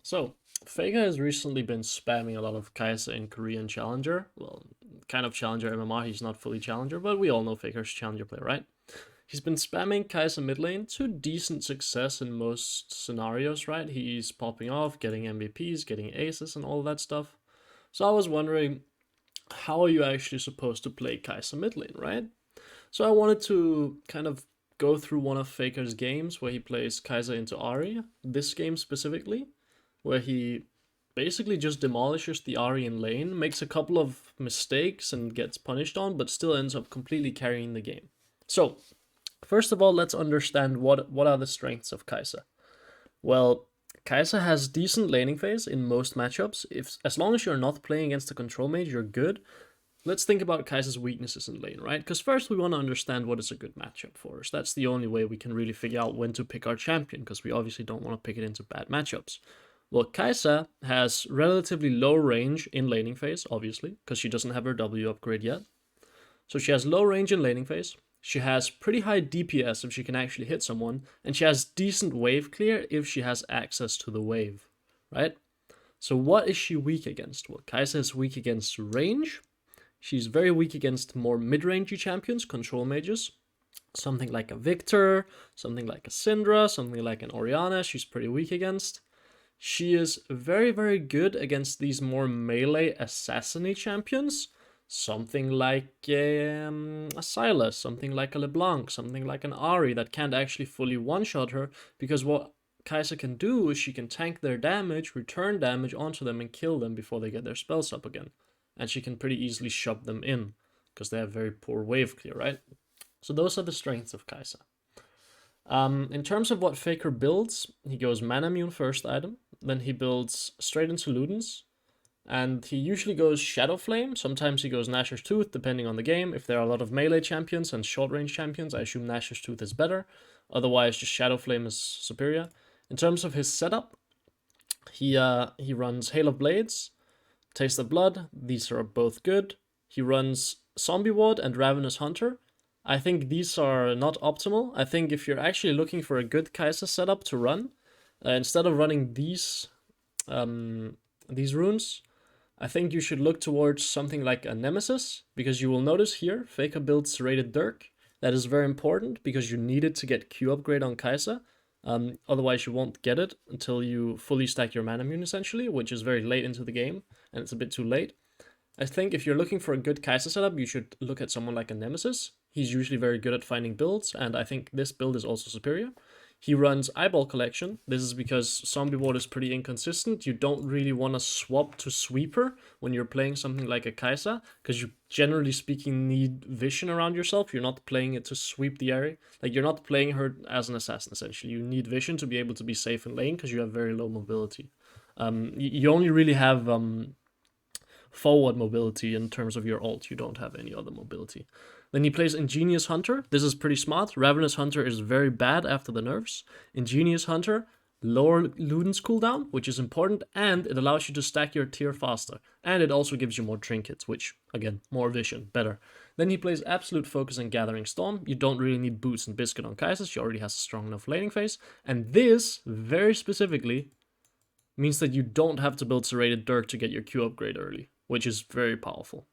So, Faker has recently been spamming a lot of Kaisa in Korean Challenger. Well, kind of Challenger MMR, he's not fully Challenger, but we all know Faker's Challenger player, right? He's been spamming Kaisa mid lane to decent success in most scenarios, right? He's popping off, getting MVPs, getting aces, and all that stuff. So I was wondering, how are you actually supposed to play Kaisa mid lane, right? So I wanted to kind of go through one of Faker's games where he plays Kaisa into Ahri, this game specifically, where he basically just demolishes the Ahri in lane, makes a couple of mistakes and gets punished on, but still ends up completely carrying the game. So, first of all, let's understand what are the strengths of Kaisa. Well, Kaisa has decent laning phase in most matchups. If as long as you're not playing against a control mage, you're good. Let's think about Kaisa's weaknesses in lane, right? Because first we want to understand what is a good matchup for us. That's the only way we can really figure out when to pick our champion, because we obviously don't want to pick it into bad matchups. Well, Kaisa has relatively low range in laning phase, obviously, because she doesn't have her W upgrade yet. So she has low range in laning phase. She has pretty high DPS if she can actually hit someone, and she has decent wave clear if she has access to the wave, right? So what is she weak against? Well, Kaisa is weak against range. She's very weak against more mid-rangey champions, control mages. Something like a Victor, something like a Syndra, something like an Orianna, she's pretty weak against. She is very, very good against these more melee assassin champions. Something like a Sylas, something like a LeBlanc, something like an Ahri that can't actually fully one-shot her, because what Kaisa can do is she can tank their damage, return damage onto them, and kill them before they get their spells up again. And she can pretty easily shove them in, because they have very poor wave clear, right? So those are the strengths of Kaisa. In terms of what Faker builds, he goes Manamune first item, then he builds straight into Ludens, and he usually goes Shadow Flame. Sometimes he goes Nashor's Tooth, depending on the game. If there are a lot of melee champions and short range champions, I assume Nashor's Tooth is better. Otherwise, just Shadow Flame is superior. In terms of his setup, he runs Hail of Blades, Taste of Blood. These are both good. He runs Zombie Ward and Ravenous Hunter. I think these are not optimal. I think if you're actually looking for a good Kaisa setup to run, instead of running these runes, I think you should look towards something like a Nemesis, because you will notice here, Faker builds Serrated Dirk. That is very important, because you need it to get Q upgrade on Kaisa. Otherwise, you won't get it until you fully stack your Manamune, essentially, which is very late into the game, and it's a bit too late. I think if you're looking for a good Kaisa setup, you should look at someone like a Nemesis. He's usually very good at finding builds, and I think this build is also superior. He runs Eyeball Collection. This is because Zombie Ward is pretty inconsistent. You don't really want to swap to Sweeper when you're playing something like a Kaisa, because you, generally speaking, need vision around yourself. You're not playing it to sweep the area. Like, you're not playing her as an assassin, essentially. You need vision to be able to be safe in lane, because you have very low mobility. You only really have forward mobility in terms of your ult. You don't have any other mobility. Then he plays Ingenious Hunter. This is pretty smart. Ravenous Hunter is very bad after the nerfs. Ingenious Hunter, lower Luden's cooldown, which is important, and it allows you to stack your tier faster. And it also gives you more trinkets, which, again, more vision, better. Then he plays Absolute Focus and Gathering Storm. You don't really need Boots and Biscuit on Kaisa. She already has a strong enough laning phase. And this, very specifically, means that you don't have to build Serrated Dirk to get your Q upgrade early, which is very powerful.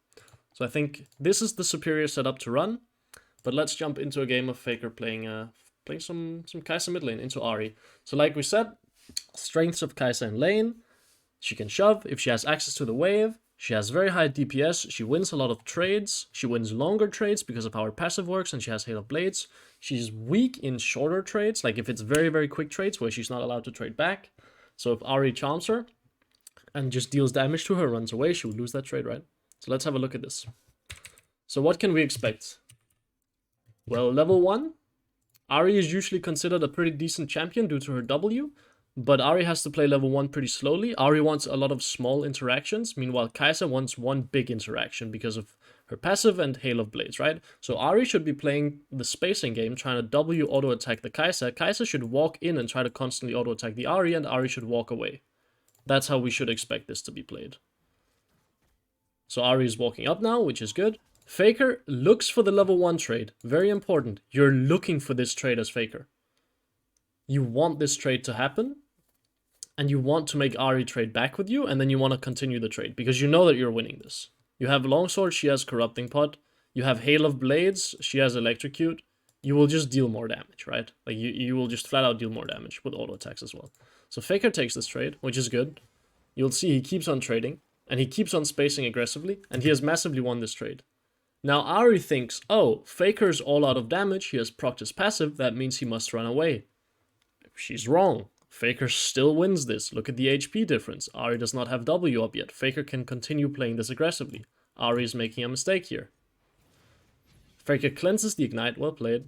So I think this is the superior setup to run, but let's jump into a game of Faker playing some Kaisa mid lane into Ahri. So like we said, strengths of Kaisa in lane, she can shove if she has access to the wave, she has very high DPS, she wins a lot of trades, she wins longer trades because of how her passive works, and she has Hail of Blades. She's weak in shorter trades, like if it's very, very quick trades where she's not allowed to trade back. So if Ahri charms her and just deals damage to her, runs away, she will lose that trade, right? So let's have a look at this. So what can we expect? Well, level 1, Ahri is usually considered a pretty decent champion due to her W, but Ahri has to play level 1 pretty slowly. Ahri wants a lot of small interactions, meanwhile Kaisa wants one big interaction because of her passive and Hail of Blades, right? So Ahri should be playing the spacing game, trying to W auto-attack the Kaisa. Kaisa should walk in and try to constantly auto-attack the Ahri, and Ahri should walk away. That's how we should expect this to be played. So Ahri is walking up now, which is good. Faker looks for the level 1 trade. Very important. You're looking for this trade as Faker. You want this trade to happen. and you want to make Ahri trade back with you, and then you want to continue the trade because you know that you're winning this. You have Longsword, she has Corrupting Pot. You have Hail of Blades, she has Electrocute. You will just deal more damage, right? Like, you will just flat out deal more damage with auto attacks as well. So Faker takes this trade, which is good. You'll see he keeps on trading, and he keeps on spacing aggressively, and he has massively won this trade. Now Ahri thinks, oh, Faker's all out of damage, he has procced his passive, that means he must run away. She's wrong. Faker still wins this. Look at the HP difference. Ahri does not have W up yet. Faker can continue playing this aggressively. Ahri is making a mistake here. Faker cleanses the Ignite, well played.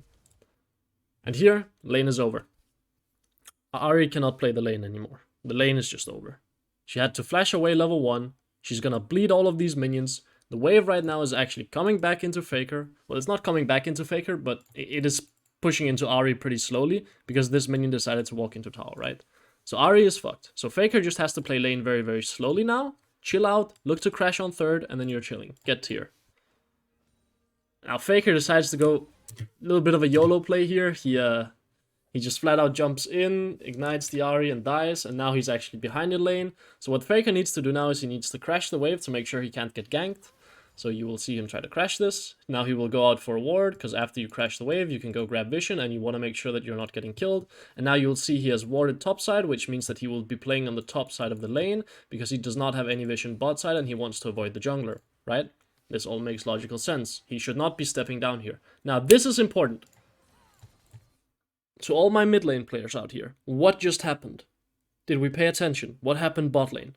And here, lane is over. Ahri cannot play the lane anymore. The lane is just over. She had to flash away level 1. She's gonna bleed all of these minions. The wave right now is actually coming back into Faker. Well, it's not coming back into Faker, but it is pushing into Ahri pretty slowly because this minion decided to walk into tower, right? So Ahri is fucked. So Faker just has to play lane very, very slowly now. Chill out, look to crash on third, and then you're chilling. Get tier. Now Faker decides to go a little bit of a YOLO play here. He just flat out jumps in, ignites the Ahri and dies, and now he's actually behind the lane. So what Faker needs to do now is he needs to crash the wave to make sure he can't get ganked. So you will see him try to crash this. Now he will go out for a ward, because after you crash the wave, you can go grab vision, and you want to make sure that you're not getting killed. And now you'll see he has warded topside, which means that he will be playing on the top side of the lane, because he does not have any vision bot side, and he wants to avoid the jungler, right? This all makes logical sense. He should not be stepping down here. Now this is important. To all my mid lane players out here, what just happened? Did we pay attention? What happened bot lane?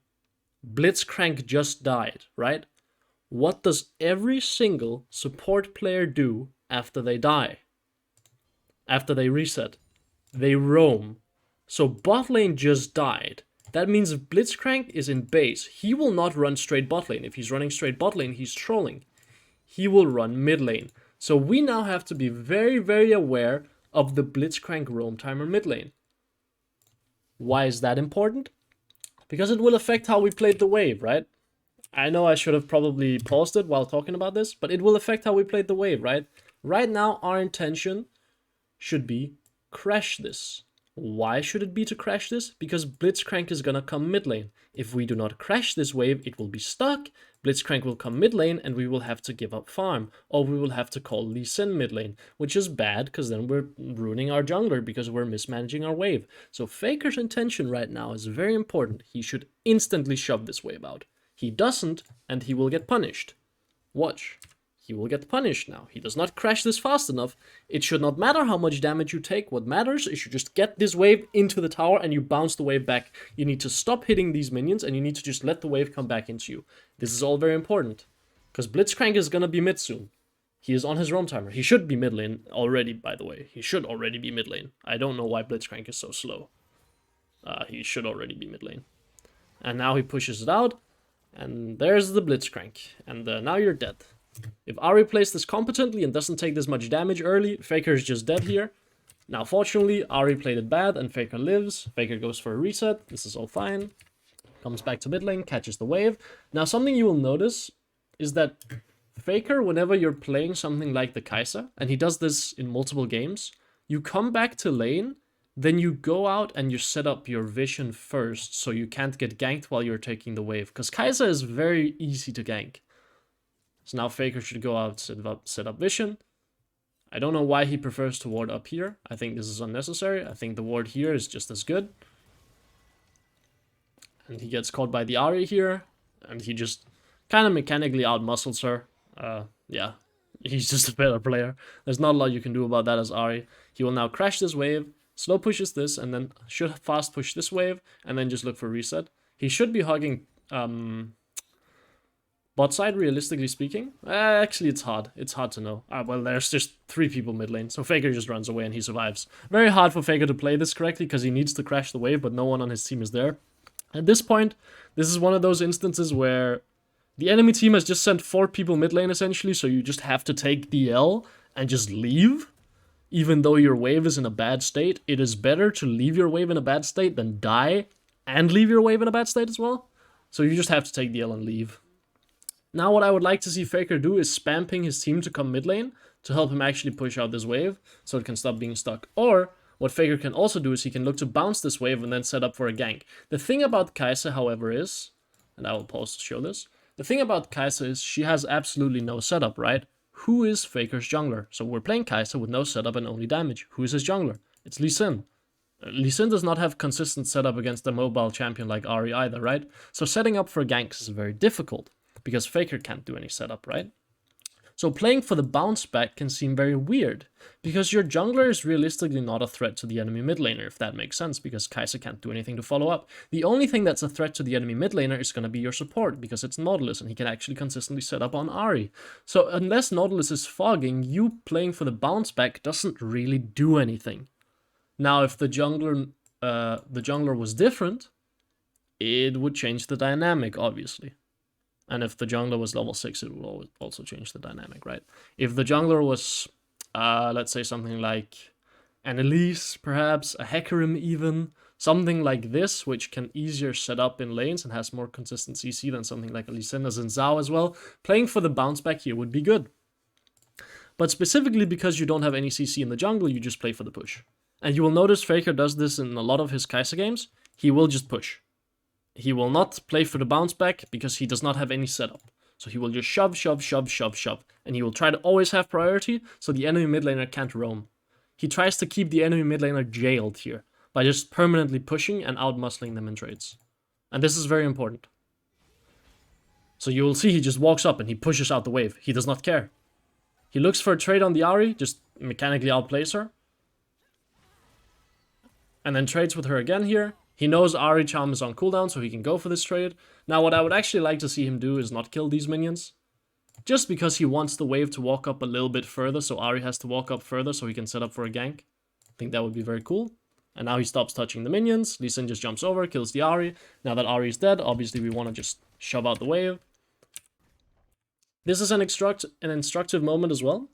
Blitzcrank just died, right? What does every single support player do after they die? After they reset? They roam. So bot lane just died. That means if Blitzcrank is in base, he will not run straight bot lane. If he's running straight bot lane, he's trolling. He will run mid lane. So we now have to be very, very aware of the Blitzcrank roam timer mid lane. Why is that important? Because it will affect how we played the wave, right? I know I should have probably paused it while talking about this, but it will affect how we played the wave, right? Right now, our intention should be crash this. Why should it be to crash this? Because Blitzcrank is gonna come mid lane. If we do not crash this wave, it will be stuck. Blitzcrank will come mid lane, and we will have to give up farm. Or we will have to call Lee Sin mid lane, which is bad, because then we're ruining our jungler, because we're mismanaging our wave. So Faker's intention right now is very important. He should instantly shove this wave out. He doesn't, and he will get punished. Watch. He will get punished now. He does not crash this fast enough. It should not matter how much damage you take. What matters is you just get this wave into the tower and you bounce the wave back. You need to stop hitting these minions and you need to just let the wave come back into you. This is all very important. Because Blitzcrank is gonna be mid soon. He is on his roam timer. He should be mid lane already, by the way. He should already be mid lane. I don't know why Blitzcrank is so slow. He should already be mid lane. And now he pushes it out. And there's the Blitzcrank. And now you're dead. If Ahri plays this competently and doesn't take this much damage early, Faker is just dead here. Now, fortunately, Ahri played it bad and Faker lives. Faker goes for a reset. This is all fine. Comes back to mid lane, catches the wave. Now, something you will notice is that Faker, whenever you're playing something like the Kaisa, and he does this in multiple games, you come back to lane, then you go out and you set up your vision first so you can't get ganked while you're taking the wave. Because Kaisa is very easy to gank. So now Faker should go out, set up vision. I don't know why he prefers to ward up here. I think this is unnecessary. I think the ward here is just as good. And he gets caught by the Ahri here. And he just kind of mechanically outmuscles her. Yeah, he's just a better player. There's not a lot you can do about that as Ahri. He will now crash this wave, slow pushes this, and then should fast push this wave, and then just look for reset. He should be hugging... bot side, realistically speaking, actually it's hard. It's hard to know. Well, there's just 3 people mid lane, so Faker just runs away and he survives. Very hard for Faker to play this correctly because he needs to crash the wave, but no one on his team is there. At this point, this is one of those instances where the enemy team has just sent 4 people mid lane essentially, so you just have to take DL and just leave. Even though your wave is in a bad state, it is better to leave your wave in a bad state than die and leave your wave in a bad state as well. So you just have to take DL and leave. Now what I would like to see Faker do is spam ping his team to come mid lane to help him actually push out this wave so it can stop being stuck. Or What Faker can also do is he can look to bounce this wave and then set up for a gank. The thing about Kaisa, however, is, and I will pause to show this, the thing about Kaisa is she has absolutely no setup, right? Who is Faker's jungler? So we're playing Kaisa with no setup and only damage. Who is his jungler? It's Lee Sin. Lee Sin does not have consistent setup against a mobile champion like Ahri either, right? So setting up for ganks is very difficult, because Faker can't do any setup, right? So playing for the bounce back can seem very weird, because your jungler is realistically not a threat to the enemy mid laner, if that makes sense, because Kaisa can't do anything to follow up. The only thing that's a threat to the enemy mid laner is going to be your support, because it's Nautilus, and he can actually consistently set up on Ahri. So unless Nautilus is fogging, you playing for the bounce back doesn't really do anything. Now, if the jungler was different, it would change the dynamic, obviously. And if the jungler was level 6, it would also change the dynamic, right? If the jungler was, let's say something like an Elise, perhaps, a Hecarim even, something like this, which can easier set up in lanes and has more consistent CC than something like a Lee Sin and Zhao as well, playing for the bounce back here would be good. But specifically because you don't have any CC in the jungle, you just play for the push. And you will notice Faker does this in a lot of his Kaisa games. He will just push. He will not play for the bounce back because he does not have any setup. So he will just shove, shove, shove, shove, shove. And he will try to always have priority so the enemy mid laner can't roam. He tries to keep the enemy mid laner jailed here by just permanently pushing and out-muscling them in trades. And this is very important. So you will see he just walks up and he pushes out the wave. He does not care. He looks for a trade on the Ahri, just mechanically outplays her. And then trades with her again here. He knows Ahri Charm is on cooldown, so he can go for this trade. Now, what I would actually like to see him do is not kill these minions. Just because he wants the wave to walk up a little bit further, so Ahri has to walk up further so he can set up for a gank. I think that would be very cool. And now he stops touching the minions. Lee Sin just jumps over, kills the Ahri. Now that Ahri is dead, obviously we want to just shove out the wave. This is an instructive moment as well.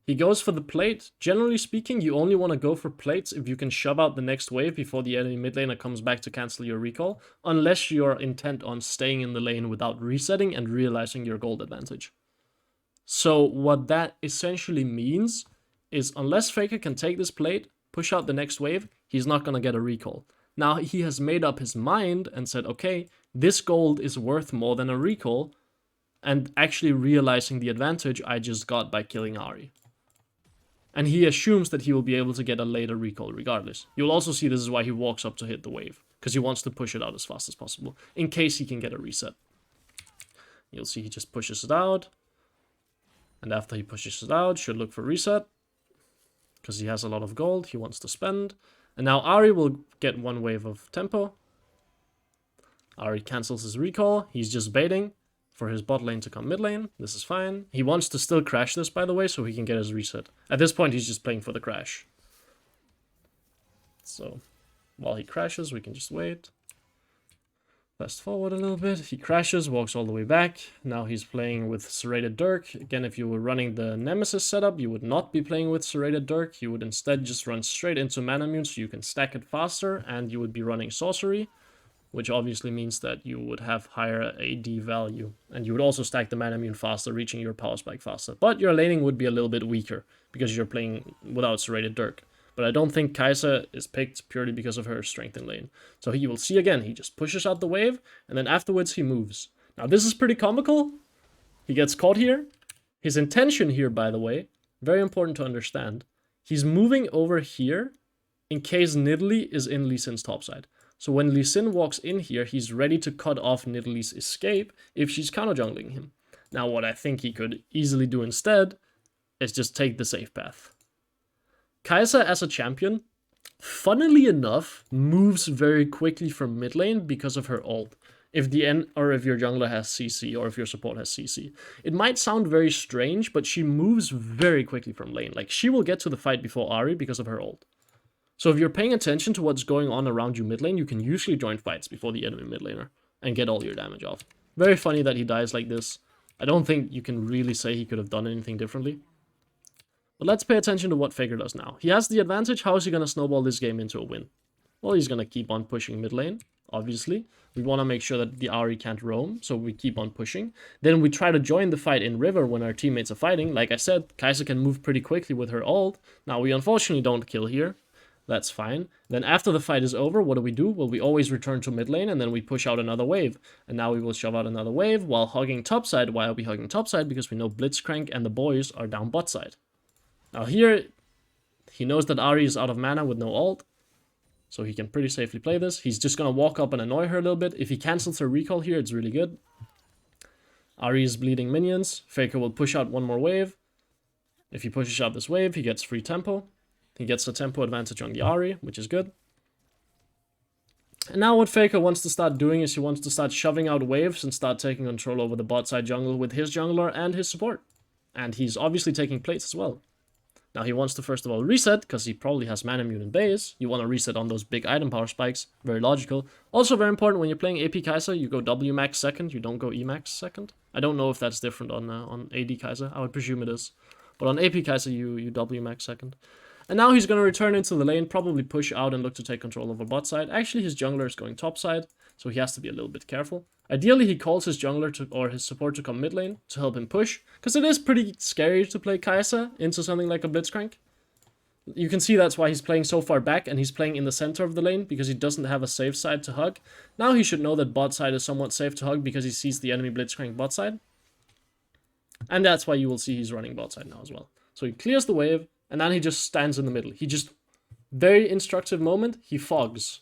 He goes for the plate. Generally speaking, you only want to go for plates if you can shove out the next wave before the enemy mid laner comes back to cancel your recall, unless you're intent on staying in the lane without resetting and realizing your gold advantage. So what that essentially means is unless Faker can take this plate, push out the next wave, he's not going to get a recall. Now he has made up his mind and said, okay, this gold is worth more than a recall, and actually realizing the advantage I just got by killing Ahri. And he assumes that he will be able to get a later recall regardless. You'll also see this is why he walks up to hit the wave, because he wants to push it out as fast as possible, in case he can get a reset. You'll see he just pushes it out, and after he pushes it out, should look for reset, because he has a lot of gold he wants to spend. And now Ahri will get one wave of tempo. Ahri cancels his recall, he's just baiting for his bot lane to come mid lane. This is fine. He wants to still crash this, by the way, so he can get his reset. At this point, he's just playing for the crash. So, while he crashes, we can just wait. Fast forward a little bit. He crashes, walks all the way back. Now he's playing with Serrated Dirk. Again, if you were running the Nemesis setup, you would not be playing with Serrated Dirk. You would instead just run straight into Manamune so you can stack it faster, and you would be running Sorcery, which obviously means that you would have higher AD value. And you would also stack the Manamune faster, reaching your power spike faster. But your laning would be a little bit weaker, because you're playing without Serrated Dirk. But I don't think Kaisa is picked purely because of her strength in lane. So you will see again, he just pushes out the wave, and then afterwards he moves. Now this is pretty comical. He gets caught here. His intention here, by the way, very important to understand. He's moving over here in case Nidalee is in Lee Sin's topside. So when Lee Sin walks in here, he's ready to cut off Nidalee's escape if she's counter jungling him. Now what I think he could easily do instead is just take the safe path. Kaisa as a champion, funnily enough, moves very quickly from mid lane because of her ult. If your jungler has CC or if your support has CC. It might sound very strange, but she moves very quickly from lane. Like, she will get to the fight before Ahri because of her ult. So if you're paying attention to what's going on around you mid lane, you can usually join fights before the enemy mid laner and get all your damage off. Very funny that he dies like this. I don't think you can really say he could have done anything differently. But let's pay attention to what Faker does now. He has the advantage. How is he going to snowball this game into a win? Well, he's going to keep on pushing mid lane obviously. We want to make sure that the Ahri can't roam, so we keep on pushing. Then we try to join the fight in river when our teammates are fighting. Like I said, Kaisa can move pretty quickly with her ult. Now, we unfortunately don't kill here. That's fine. Then after the fight is over, what do? Well, we always return to mid lane, and then we push out another wave. And now we will shove out another wave while hugging topside. Why are we hugging topside? Because we know Blitzcrank and the boys are down bot side. Now here, he knows that Ahri is out of mana with no ult, so he can pretty safely play this. He's just going to walk up and annoy her a little bit. If he cancels her recall here, it's really good. Ahri is bleeding minions. Faker will push out one more wave. If he pushes out this wave, he gets free tempo. He gets a tempo advantage on the Ahri, which is good. And now what Faker wants to start doing is he wants to start shoving out waves and start taking control over the bot side jungle with his jungler and his support. And he's obviously taking plates as well. Now he wants to first of all reset, because he probably has mana immune in base. You want to reset on those big item power spikes, very logical. Also very important when you're playing AP Kaisa, you go W max second, you don't go E max second. I don't know if that's different on AD Kaisa, I would presume it is. But on AP Kaisa you W max second. And now he's going to return into the lane, probably push out and look to take control over bot side. Actually his jungler is going top side, so he has to be a little bit careful. Ideally, he calls his jungler or his support to come mid lane to help him push, because it is pretty scary to play Kaisa into something like a Blitzcrank. You can see that's why he's playing so far back, and he's playing in the center of the lane, because he doesn't have a safe side to hug. Now he should know that bot side is somewhat safe to hug, because he sees the enemy Blitzcrank bot side. And that's why you will see he's running bot side now as well. So he clears the wave, and then he just stands in the middle. He just, very instructive moment, he fogs.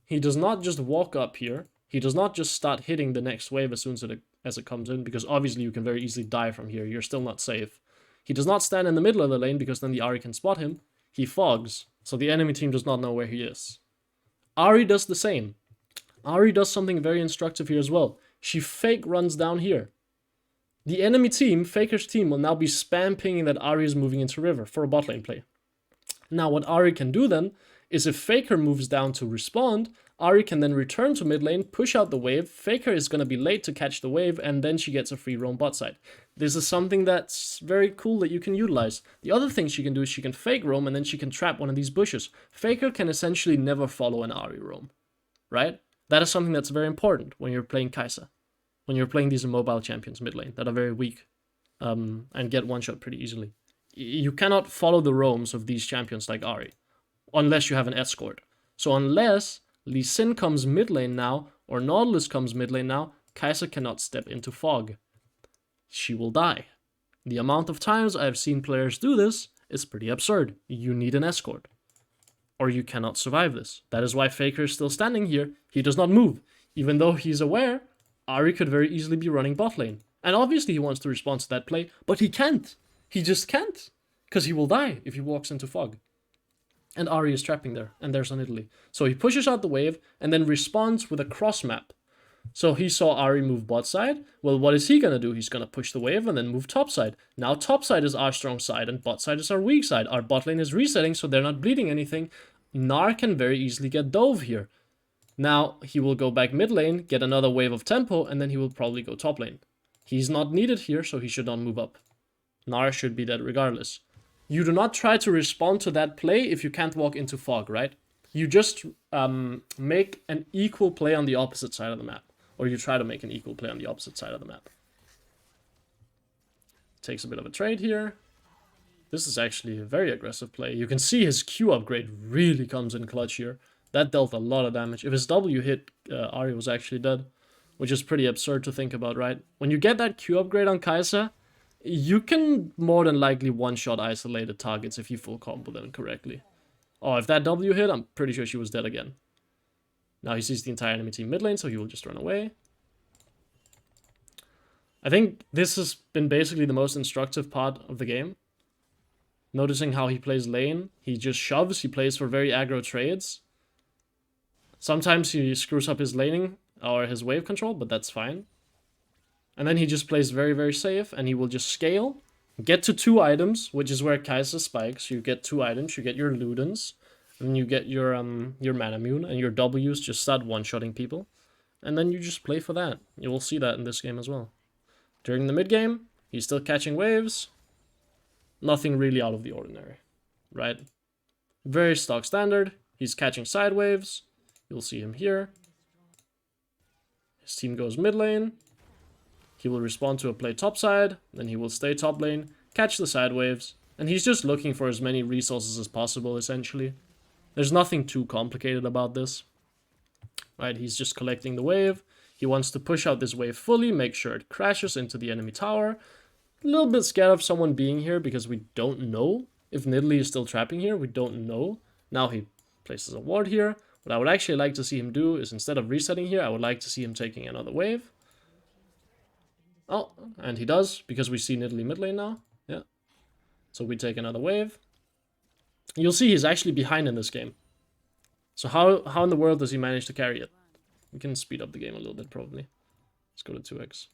He does not just walk up here. He does not just start hitting the next wave as soon as it comes in, because obviously you can very easily die from here. You're still not safe. He does not stand in the middle of the lane, because then the Ahri can spot him. He fogs, so the enemy team does not know where he is. Ahri does the same. Ahri does something very instructive here as well. She fake runs down here. The enemy team, Faker's team, will now be spam pinging that Ahri is moving into river for a bot lane play. Now what Ahri can do then is if Faker moves down to respond, Ahri can then return to mid lane, push out the wave. Faker is going to be late to catch the wave, and then she gets a free roam bot side. This is something that's very cool that you can utilize. The other thing she can do is she can fake roam, and then she can trap one of these bushes. Faker can essentially never follow an Ahri roam, right? That is something that's very important when you're playing Kaisa. When you're playing these immobile champions mid lane that are very weak and get one-shot pretty easily. You cannot follow the roams of these champions like Ahri, unless you have an escort. So unless Lee Sin comes mid lane now, or Nautilus comes mid lane now, Kaisa cannot step into fog. She will die. The amount of times I've seen players do this is pretty absurd. You need an escort, or you cannot survive this. That is why Faker is still standing here. He does not move, even though he's aware Ahri could very easily be running bot lane. And obviously he wants to respond to that play, but he can't. He just can't, because he will die if he walks into fog. And Ahri is trapping there, and there's an Italy. So he pushes out the wave, and then responds with a cross map. So he saw Ahri move bot side. Well, what is he gonna do? He's gonna push the wave and then move top side. Now top side is our strong side, and bot side is our weak side. Our bot lane is resetting, so they're not bleeding anything. Gnar can very easily get dove here. Now he will go back mid lane, get another wave of tempo, and then he will probably go top lane. He's not needed here, so he should not move up. Gnar should be dead regardless. You do not try to respond to that play if you can't walk into fog, right? You just make an equal play on the opposite side of the map. Or you try to make an equal play on the opposite side of the map. Takes a bit of a trade here. This is actually a very aggressive play. You can see his Q upgrade really comes in clutch here. That dealt a lot of damage. If his W hit, Ahri was actually dead. Which is pretty absurd to think about, right? When you get that Q upgrade on Kaisa, you can more than likely one-shot isolated targets if you full combo them correctly. Oh, if that W hit, I'm pretty sure she was dead again. Now he sees the entire enemy team mid lane, so he will just run away. I think this has been basically the most instructive part of the game. Noticing how he plays lane. He just shoves, he plays for very aggro trades. Sometimes he screws up his laning or his wave control, but that's fine. And then he just plays very, very safe, and he will just scale, get to 2 items, which is where Kaisa spikes. You get 2 items, you get your Ludens, and you get your Manamune, and your W's just start one-shotting people. And then you just play for that. You will see that in this game as well. During the mid-game, he's still catching waves. Nothing really out of the ordinary, right? Very stock standard. He's catching side waves. You'll see him here. His team goes mid lane. He will respond to a play top side, then he will stay top lane, catch the side waves, and he's just looking for as many resources as possible, essentially. There's nothing too complicated about this. Right, he's just collecting the wave. He wants to push out this wave fully, make sure it crashes into the enemy tower. A little bit scared of someone being here because we don't know if Nidalee is still trapping here. We don't know. Now he places a ward here. What I would actually like to see him do is, instead of resetting here, I would like to see him taking another wave. Oh, and he does, because we see Nidalee mid lane now. Yeah. So we take another wave. You'll see he's actually behind in this game. So how in the world does he manage to carry it? We can speed up the game a little bit, probably. Let's go to 2x.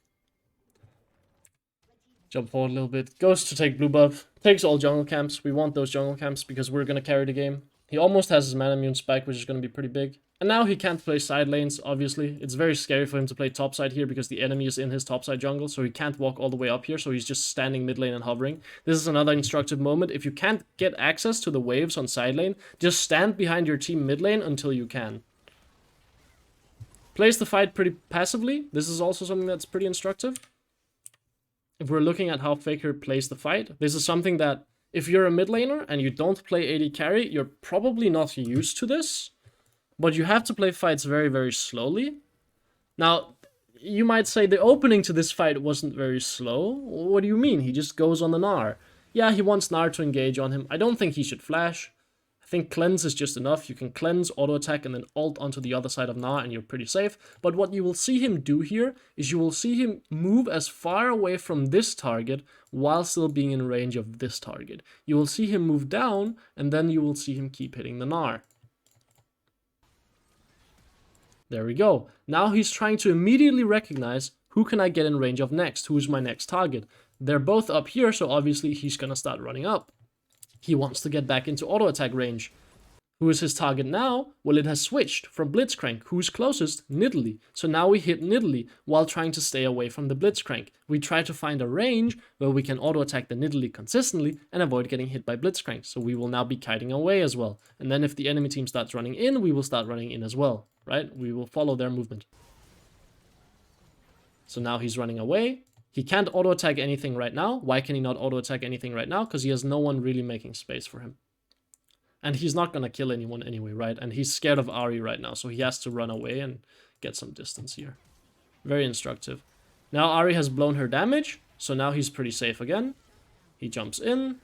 Jump forward a little bit. Goes to take blue buff. Takes all jungle camps. We want those jungle camps because we're going to carry the game. He almost has his mana immune spike, which is going to be pretty big. And now he can't play side lanes, obviously. It's very scary for him to play top side here because the enemy is in his top side jungle, so he can't walk all the way up here, so he's just standing mid lane and hovering. This is another instructive moment. If you can't get access to the waves on side lane, just stand behind your team mid lane until you can. Plays the fight pretty passively. This is also something that's pretty instructive. If we're looking at how Faker plays the fight, this is something that if you're a mid laner and you don't play AD carry, you're probably not used to this. But you have to play fights very, very slowly. Now, you might say the opening to this fight wasn't very slow. What do you mean? He just goes on the Gnar. Yeah, he wants Gnar to engage on him. I don't think he should flash. I think cleanse is just enough. You can cleanse, auto attack, and then ult onto the other side of Gnar, and you're pretty safe. But what you will see him do here is you will see him move as far away from this target while still being in range of this target. You will see him move down, and then you will see him keep hitting the Gnar. There we go. Now he's trying to immediately recognize who can I get in range of next, who's my next target. They're both up here, so obviously he's gonna start running up. He wants to get back into auto attack range. Who is his target now? Well, it has switched from Blitzcrank. Who's closest? Nidalee. So now we hit Nidalee while trying to stay away from the Blitzcrank. We try to find a range where we can auto attack the Nidalee consistently and avoid getting hit by Blitzcrank. So we will now be kiting away as well. And then if the enemy team starts running in, we will start running in as well. Right? We will follow their movement. So now he's running away. He can't auto attack anything right now. Why can he not auto attack anything right now? Because he has no one really making space for him. And he's not going to kill anyone anyway, right? And he's scared of Ahri right now, so he has to run away and get some distance here. Very instructive. Now Ahri has blown her damage, so now he's pretty safe again. He jumps in.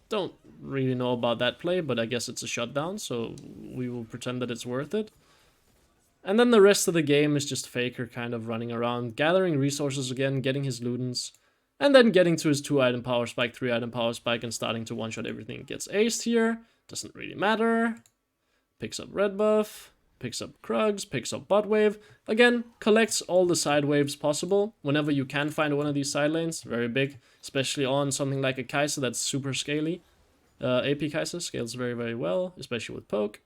Don't really know about that play, but I guess it's a shutdown, so we will pretend that it's worth it. And then the rest of the game is just Faker kind of running around, gathering resources again, getting his Ludens, and then getting to his 2-item power spike, 3-item power spike, and starting to one-shot everything. Gets aced here. Doesn't really matter. Picks up red buff, picks up Krugs, picks up bot wave. Again, collects all the side waves possible whenever you can find one of these side lanes. Very big, especially on something like a Kaisa that's super scaly. AP Kaisa scales very, very well, especially with poke.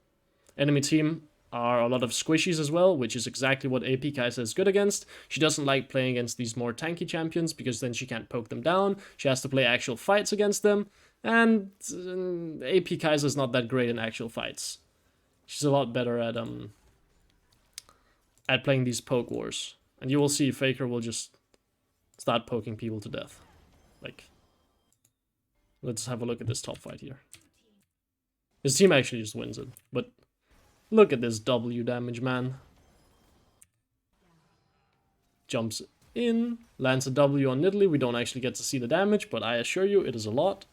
Enemy team are a lot of squishies as well, which is exactly what AP Kaisa is good against. She doesn't like playing against these more tanky champions because then she can't poke them down. She has to play actual fights against them. And AP Kaisa is not that great in actual fights. She's a lot better at playing these poke wars. And you will see Faker will just start poking people to death. Like, let's have a look at this top fight here. His team actually just wins it, but look at this W damage, man. Jumps in, lands a W on Nidalee. We don't actually get to see the damage, but I assure you it is a lot.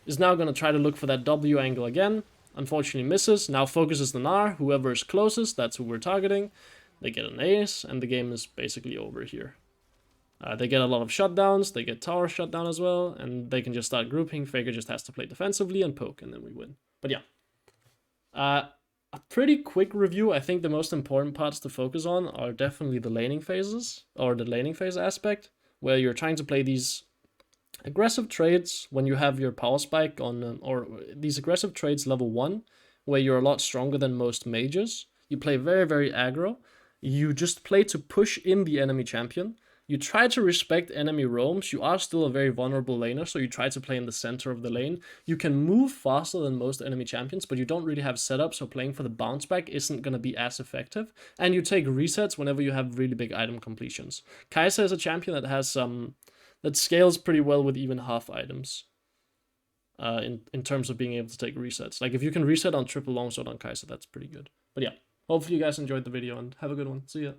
Is now going to try to look for that W angle again. Unfortunately misses. Now focuses the Gnar. Whoever is closest, that's who we're targeting. They get an ace, and the game is basically over here. They get a lot of shutdowns. They get tower shutdown as well, and they can just start grouping. Faker just has to play defensively and poke, and then we win. But yeah. A pretty quick review. I think the most important parts to focus on are definitely the laning phases, or the laning phase aspect, where you're trying to play these aggressive trades when you have your power spike on, or these aggressive trades level 1, where you're a lot stronger than most mages. You play very, very aggro. You just play to push in the enemy champion, You try to respect enemy roams. You are still a very vulnerable laner, so you try to play in the center of the lane. You can move faster than most enemy champions, but you don't really have setup, so playing for the bounce back isn't going to be as effective. And you take resets whenever you have really big item completions. Kaisa is a champion that has that scales pretty well with even half items. In terms of being able to take resets. Like if you can reset on triple longsword on Kaisa, that's pretty good. But yeah, hopefully you guys enjoyed the video and have a good one. See ya.